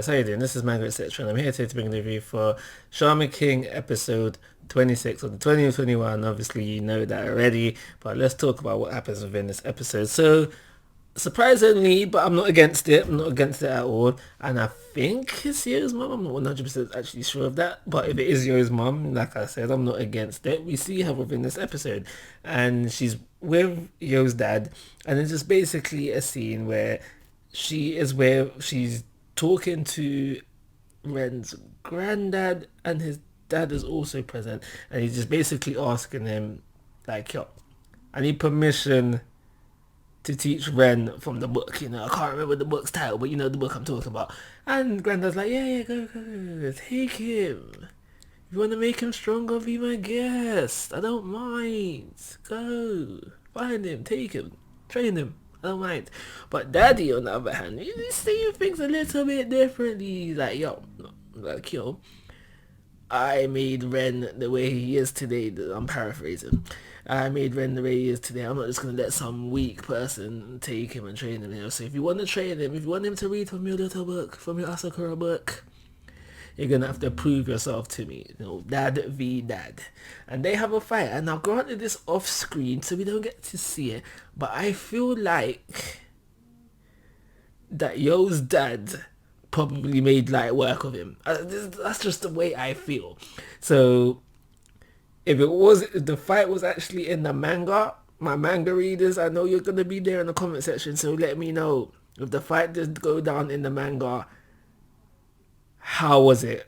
guys, how you doing? This is Manga, etc. and I'm here today to bring a review for Shaman King episode 26 of the 2021. Obviously, you know that already, but let's talk about what happens within this episode. So, surprisingly, but I'm not against it. I'm not against it at all. And I think it's Yo's mum. I'm not 100% actually sure of that. But if it is Yo's mum, like I said, I'm not against it. We see her within this episode. And she's with Yo's dad. And it's just basically a scene where she's talking to Ren's granddad. And his dad is also present. And he's just basically asking him, like, yo, I need permission to teach Ren from the book. I can't remember the book's title, but you know the book I'm talking about. And Granddad's like, yeah, go, take him. If you want to make him stronger, be my guest. I don't mind. Go, find him, take him, train him. I don't mind. But Daddy, on the other hand, he's seeing things a little bit differently. He's like, yo, I made Ren the way he is today. I'm paraphrasing. I made Ren the way he is today. I'm not just going to let some weak person take him and train him. So if you want to train him, if you want him to read from your little book, from your Asakura book, you're going to have to prove yourself to me. Dad v dad. And they have a fight. And now granted this off screen, so we don't get to see it. But I feel like that Yo's dad probably made light work of him. That's just the way I feel. So if the fight was actually in the manga, my manga readers, I know you're gonna be there in the comment section, so let me know if the fight did go down in the manga. How was it?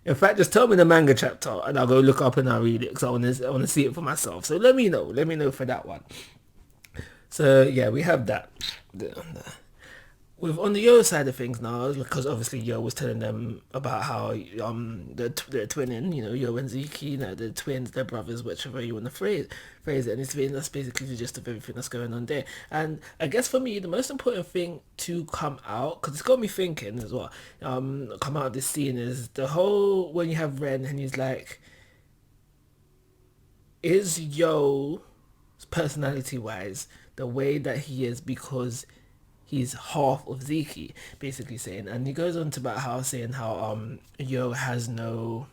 In fact, just tell me the manga chapter, and I'll go look up and I'll read it because I want to see it for myself. So let me know. Let me know for that one. So yeah, we have that. With on the Yo side of things now, because obviously Yo was telling them about how they're twinning, Yo and Ziki, they're twins, they're brothers, whichever you want to phrase it, and that's basically the gist of everything that's going on there. And I guess for me, the most important thing to come out, because it's got me thinking as well, come out of this scene is the whole when you have Ren and he's like, is Yo personality wise the way that he is because he's half of Ziki, basically saying, and he goes on to about how Yo has no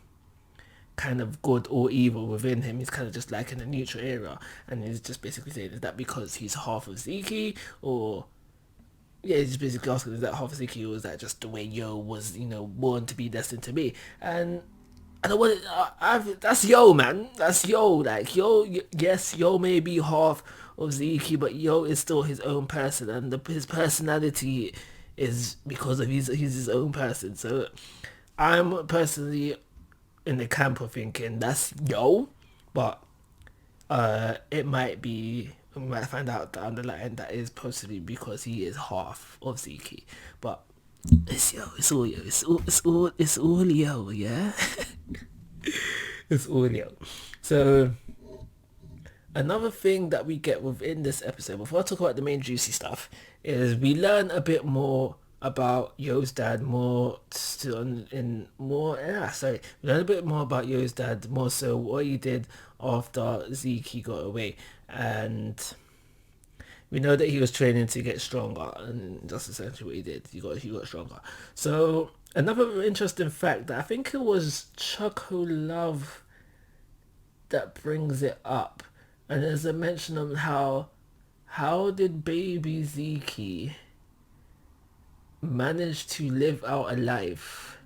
kind of good or evil within him. He's kind of just like in a neutral area, and he's just basically saying, is that because he's half of Ziki, or he's just basically asking, is that half of Ziki, or is that just the way Yo was, born to be destined to be? And I don't want it. That's Yo, man. That's Yo. Like Yo, yes, Yo may be half of Ziki, but Yo is still his own person, and his personality is because of he's his own person. So I'm personally in the camp of thinking that's Yo, but it might be. We might find out down the line that is possibly because he is half of Ziki, but it's Yo. It's all Yo. It's all Yo. Yeah. It's audio. So another thing that we get within this episode, before I talk about the main juicy stuff, is we learn a bit more about Yo's dad, we learn a bit more about Yo's dad, more so what he did after Ziki got away, and we know that he was training to get stronger, and that's essentially what he did. He got stronger. So another interesting fact that I think it was Choco Love that brings it up, and there's a mention of how did baby Ziki manage to live out a life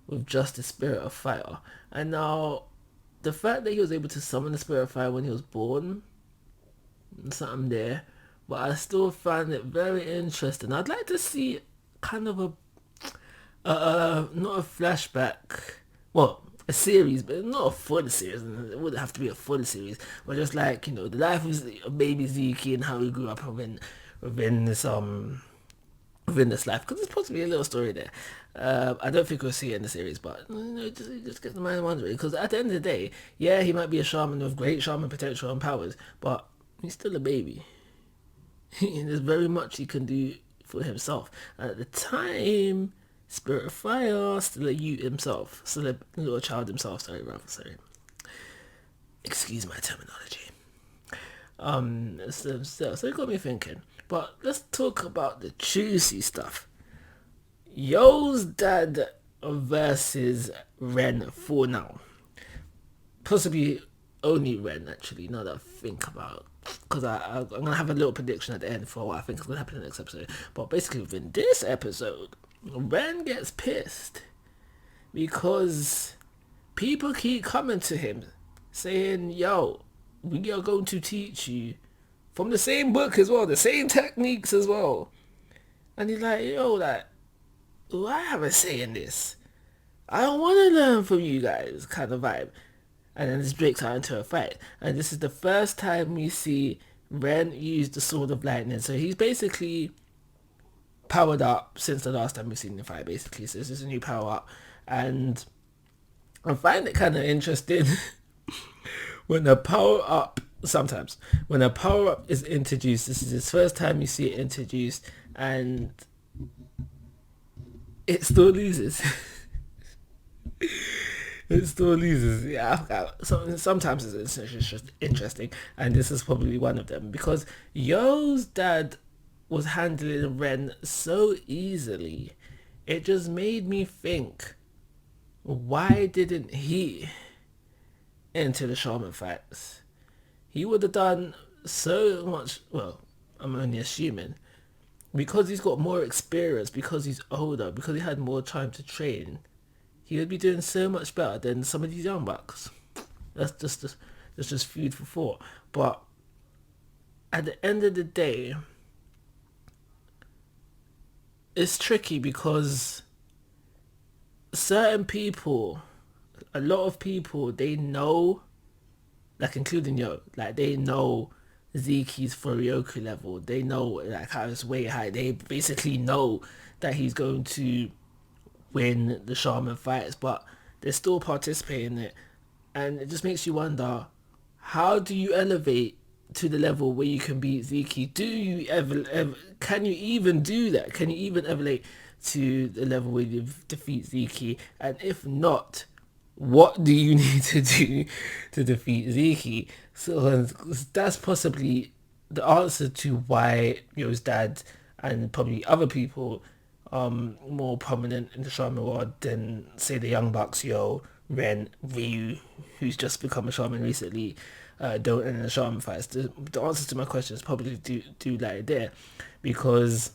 with just the spirit of fire. And now the fact that he was able to summon the spirit of fire when he was born, something there, but I still find it very interesting. I'd like to see kind of not a flashback, well, a series, but not a full series. It wouldn't have to be a full series, but just like the life of baby Ziki and how he grew up within this life, because there's possibly a little story there. I don't think we'll see it in the series, but just get the mind wondering, because at the end of the day, yeah, he might be a shaman with great shaman potential and powers, but he's still a baby. There's very much he can do for himself. And at the time, Spirit of Fire, still a youth himself, still a little child himself. Sorry. Excuse my terminology. So it got me thinking. But let's talk about the juicy stuff. Yo's dad versus Ren for now. Possibly only Ren, actually, now that I think about it. Because I'm going to have a little prediction at the end for what I think is going to happen in the next episode. But basically, within this episode, Ren gets pissed because people keep coming to him saying, yo, we are going to teach you from the same book as well, the same techniques as well. And he's like, yo, like, I have a say in this. I don't want to learn from you guys, kind of vibe. And then this breaks out into a fight. And this is the first time we see Ren use the Sword of Lightning. So he's basically powered up since the last time we've seen the fight, basically. So this is a new power up. And I find it kind of interesting when a power up, sometimes, when a power up is introduced, this is his first time you see it introduced, and it still loses. It still loses. Yeah, sometimes it's just interesting, and this is probably one of them because Yo's dad was handling Ren so easily. It just made me think, why didn't he enter the Shaman fights? He would have done so much. Well, I'm only assuming because he's got more experience, because he's older, because he had more time to train. He would be doing so much better than some of these young bucks. That's just food for thought. But at the end of the day, it's tricky because certain people, a lot of people, they know, like including Yo, like they know Ziki's Furioku level. They know like how it's way high. They basically know that he's going to win the Shaman fights, but they're still participating in it, and it just makes you wonder, how do you elevate to the level where you can beat Ziki? Do you ever can you even do that? Can you even elevate to the level where you defeat Ziki? And if not, what do you need to do to defeat Ziki? So that's possibly the answer to why Yo's dad and probably other people more prominent in the Shaman world than say the Young Bucks, Yo, Ren, Ryu, who's just become a Shaman recently, don't enter the Shaman fights. The answer to my question is probably do lie there, because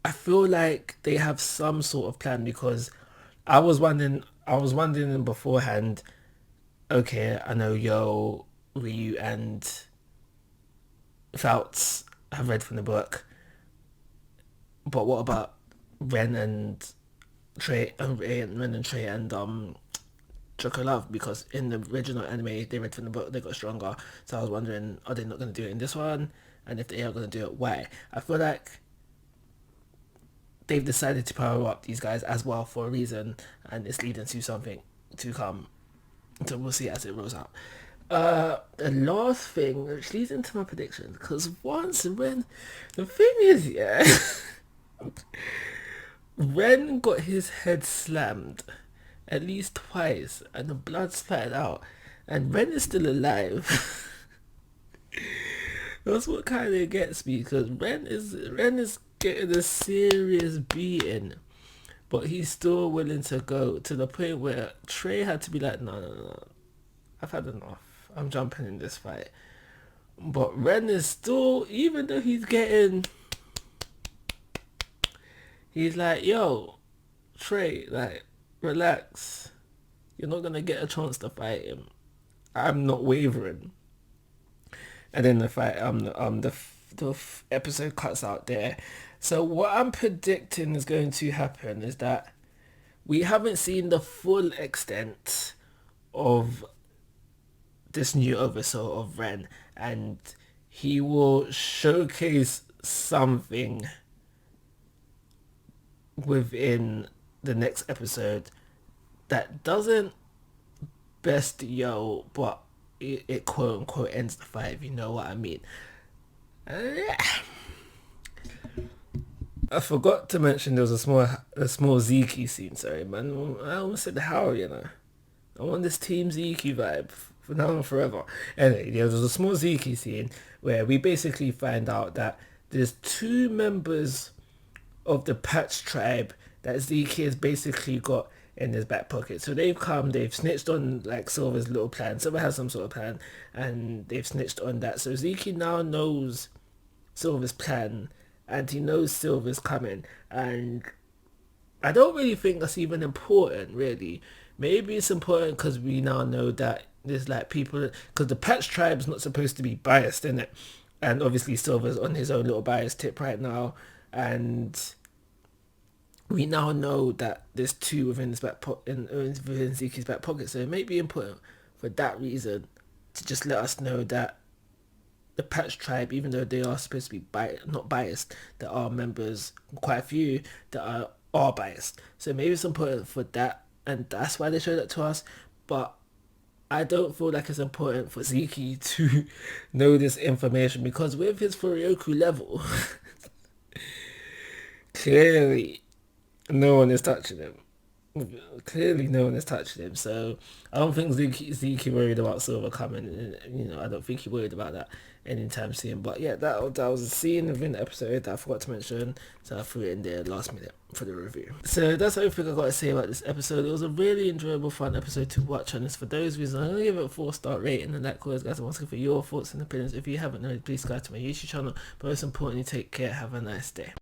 I feel like they have some sort of plan, because I was wondering beforehand, okay, I know Yo, Ryu and Fouts have read from the book, but what about Ren and Trey and Trey and Choco Love? Because in the original anime they read from the book, they got stronger. So I was wondering, are they not going to do it in this one? And if they are going to do it, why? I feel like they've decided to power up these guys as well for a reason, and it's leading to something to come. So we'll see as it rolls out. The last thing, which leads into my prediction, because once when the thing is, yeah, Ren got his head slammed at least twice, and the blood spattered out, and Ren is still alive. That's what kind of gets me, because Ren is getting a serious beating, but he's still willing to go, to the point where Trey had to be like, no, no, no, I've had enough. I'm jumping in this fight. But Ren is still, even though he's like, yo, Trey, like, relax. You're not gonna get a chance to fight him. I'm not wavering. And then the fight, the episode cuts out there. So what I'm predicting is going to happen is that we haven't seen the full extent of this new oversoul of Ren, and he will showcase something within the next episode that doesn't best Yo, but it quote unquote ends the fight, if you know what I mean. I forgot to mention there was a small Ziki scene. Sorry, man. I almost said how, you know. I want this Team Ziki vibe for now and forever. Anyway, there was a small Ziki scene where we basically find out that there's two members of the Patch tribe that Zeke has basically got in his back pocket. So they've come, they've snitched on like Silver's little plan. Silver has some sort of plan, and they've snitched on that. So Zeke now knows Silver's plan, and he knows Silver's coming. And I don't really think that's even important, really. Maybe it's important because we now know that there's like people, because the Patch tribe's not supposed to be biased in it, and obviously Silver's on his own little bias tip right now, and we now know that there's two within his within Zeke's back pocket. So it may be important for that reason to just let us know that the Patch tribe, even though they are supposed to be not biased, there are members, quite a few, that are biased. So maybe it's important for that, and that's why they showed that to us. But I don't feel like it's important for Ziki to know this information, because with his Furioku level, clearly no one is touching him. Clearly no one is touching him. So I don't think Zeke worried about Silver coming. I don't think he worried about that anytime soon. But yeah, that was a scene within the episode that I forgot to mention, so I threw it in there last minute for the review. So that's everything I got to say about this episode. It was a really enjoyable, fun episode to watch, and it's for those reasons I'm gonna give it a 4-star rating. And that cause, guys, I'm asking for your thoughts and opinions. If you haven't already, please subscribe to my YouTube channel. But most importantly, take care. Have a nice day.